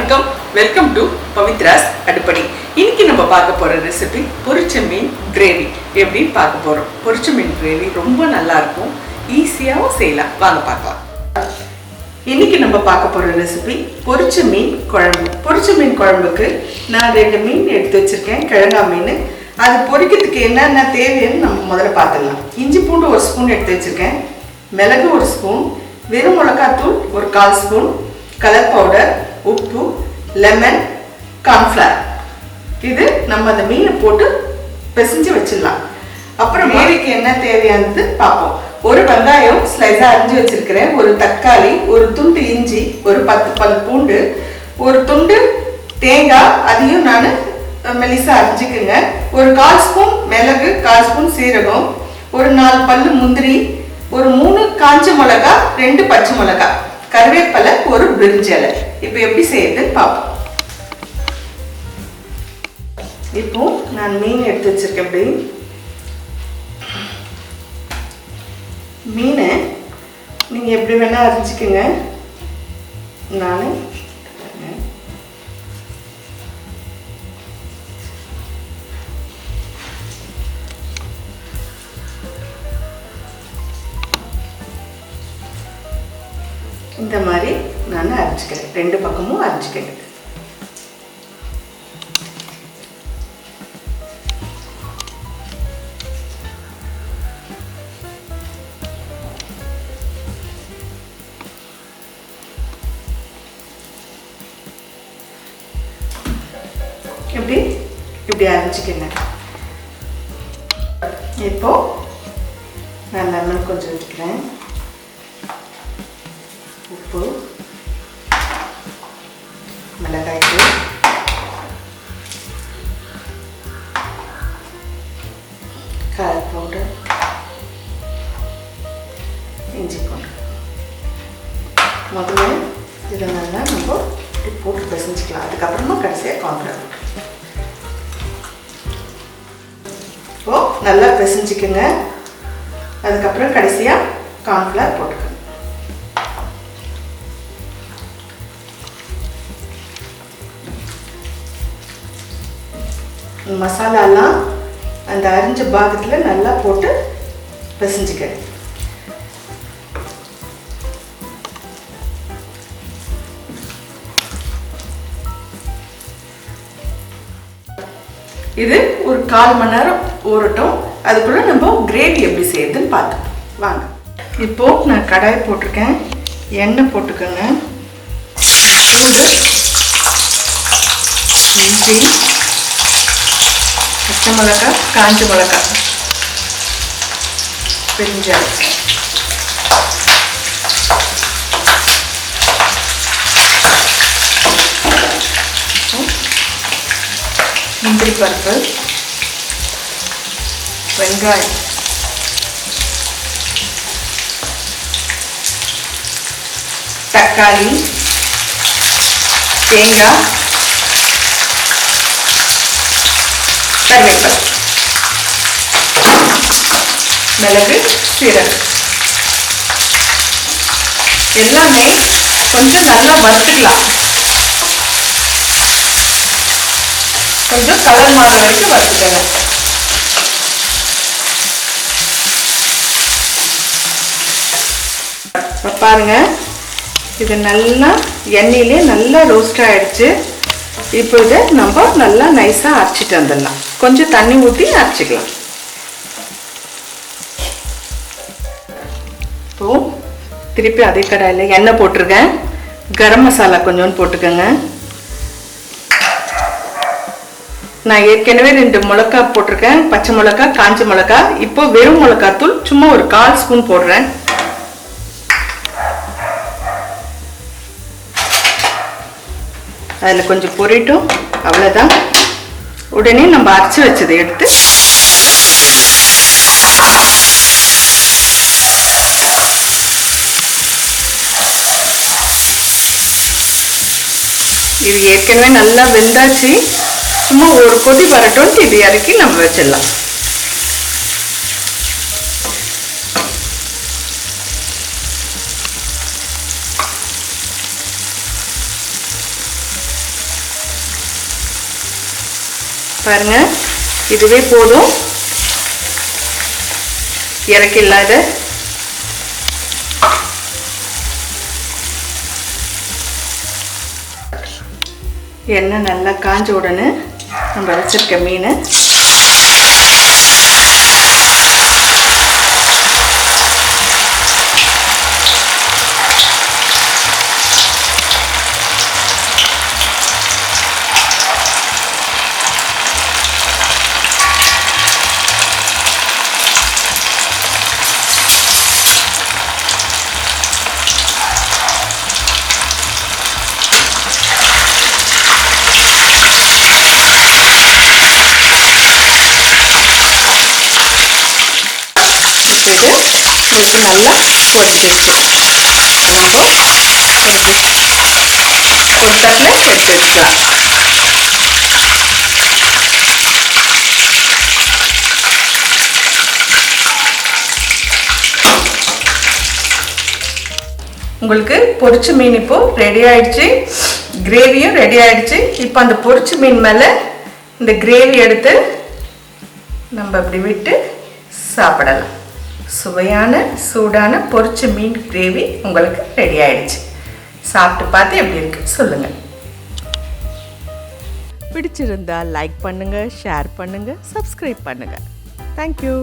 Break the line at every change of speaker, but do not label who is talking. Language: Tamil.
வணக்கம், வெல்கம் டு பவித்ராஸ் அடுப்படி. இன்னைக்கு நம்ம பார்க்க போற ரெசிபி பொரிச்ச மீன் கிரேவி எப்படி பார்க்க போறோம். பொரிச்ச மீன் கிரேவி ரொம்ப நல்லா இருக்கும், ஈஸியாகவும் செய்யலாம். வாங்க பார்க்கலாம். இன்னைக்கு நம்ம பார்க்க போற ரெசிபி பொரிச்ச மீன் குழம்பு. பொரிச்ச மீன் குழம்புக்கு நான் 2 மீன் எடுத்து வச்சிருக்கேன், கிழங்கா மீன். அது பொரிக்கிறதுக்கு என்னென்ன தேவைன்னு நம்ம முதல்ல பார்த்துடலாம். இஞ்சி பூண்டு 1 ஸ்பூன் எடுத்து வச்சிருக்கேன், மிளகு 1 ஸ்பூன், வெறும் மிளகாத்தூள் 1/4 ஸ்பூன், கலர் பவுடர், உப்பு, லெமன், கார்ன்ஃப்ளவர். இது நம்ம அந்த மீனை போட்டு பிசைஞ்சு வச்சிடலாம். அப்புறம் கிரேவிக்கு என்ன தேவையானது பார்ப்போம். ஒரு வெங்காயம் ஸ்லைஸா அரிஞ்சு வச்சிருக்கிறேன், ஒரு தக்காளி, ஒரு துண்டு இஞ்சி, ஒரு 10 பல் பூண்டு, ஒரு துண்டு தேங்காய், அதையும் நான் மெலிசா அரிஞ்சுக்குங்க, ஒரு 1/4 ஸ்பூன் மிளகு, 1/4 ஸ்பூன் சீரகம், ஒரு 4 பல்லு முந்திரி, ஒரு 3 காஞ்ச மிளகா, 2 பச்சை மிளகா, கருவேப்பிலை, ஒரு பிரிஞ்சிலை. இப்போ எப்படி செய்யறதுன்னு பார்ப்போம். இப்போ நான் மீன் எடுத்து வச்சிருக்கேன். அப்படி மீனை நீங்க எப்படி வேணா அரிஞ்சுக்குங்க. நான் இந்த மாதிரி நான் அரைச்சிக்கிறேன், 2 பக்கமும் அரைச்சிக்கிறேன். இப்படி அரைச்சிக்கங்க. இப்போ நான் லெமன் கொஞ்சம் வச்சுக்கிறேன், உப்பு, மிளகாய்த்தூள், கலர் பவுடர், இஞ்சி பூண்டு. முதல்ல இதை நல்லா நம்ம இப்படி போட்டு பிசைஞ்சிக்கலாம். அதுக்கப்புறமா கடைசியாக கார்ன்ஃப்ளவர். இப்போ நல்லா பிசைஞ்சிக்கங்க. அதுக்கப்புறம் கடைசியாக கார்ன்ஃப்ளவர் போட்டுக்கோங்க. மசாலாலாம் அந்த அரிஞ்ச பாகத்தில் நல்லா போட்டு பிசைஞ்சிக்கிறேன். இது ஒரு 1/4 மணி நேரம் ஊறட்டும். அதுக்குள்ள நம்ம கிரேவி எப்படி செய்யறதுன்னு பார்த்தோம். வாங்க. இப்போ நான் கடாய் போட்டிருக்கேன், எண்ணெய் போட்டுக்கோங்க, பூண்டு, இஞ்சி, பச்சை மிளகாய், காஞ்ச மிளகாய், பிரிஞ்சால், முந்திரி பருப்பு, வெங்காயம், தக்காளி, தேங்காய், கருவேப்பிலை, மிளகு, சீரகம் எல்லாமே கொஞ்சம் நல்லா வறுத்துக்கலாம். கொஞ்சம் கலர் மாற வரைக்கும் வறுத்துக்கங்க. பாருங்க, இது நல்லா எண்ணெயிலே நல்லா ரோஸ்ட் ஆயிடுச்சு. இப்போ இதை நம்ம நல்லா நைஸாக அரைச்சிட்டு வந்துடலாம். கொஞ்சம் தண்ணி ஊற்றி அரைச்சிக்கலாம். இப்போ திருப்பி அதே கடாயில் எண்ணெய் போட்டிருக்கேன், கரம் மசாலா கொஞ்சோண்டு போட்டுக்கோங்க. நான் ஏற்கனவே 2 மிளகாய் போட்டிருக்கேன், பச்சை மிளகாய், காஞ்ச மிளகாய். இப்போ வெறும் மிளகாத்தூள் சும்மா ஒரு 1/4 ஸ்பூன் போடுறேன். அதில் கொஞ்சம் பொரிட்டும், அவ்வளோதான். உடனே நம்ம அரைச்சி வச்சதை எடுத்து இது ஏற்கனவே நல்லா வெந்தாச்சு. சும்மா ஒரு கொதி வரட்டும், இது இறக்கி நம்ம வச்சிடலாம். பாருங்க, இதுவே போதும். இறக்கில்லாத எண்ணெய் நல்லா காஞ்ச உடனே நம்ம வச்சிருக்க மீன் இது நல்லா பொரிஞ்சிருச்சு. நம்ம கொஞ்சம் ஒரு தட்டில் எடுத்து வச்சுக்கலாம். உங்களுக்கு பொரிச்ச மீன் இப்போ ரெடி ஆயிடுச்சு, கிரேவியும் ரெடி ஆயிடுச்சு. இப்போ அந்த பொரிச்ச மீன் மேலே இந்த கிரேவி எடுத்து நம்ம அப்படி விட்டு சாப்பிடலாம். சுவையான சூடான பொரிச்ச மீன் கிரேவி உங்களுக்கு ரெடி ஆயிடுச்சு. சாப்பிட்டு பார்த்து எப்படி இருக்கு சொல்லுங்க. பிடிச்சிருந்தா லைக் பண்ணுங்க, ஷேர் பண்ணுங்க, சப்ஸ்கிரைப் பண்ணுங்க. தேங்க்யூ.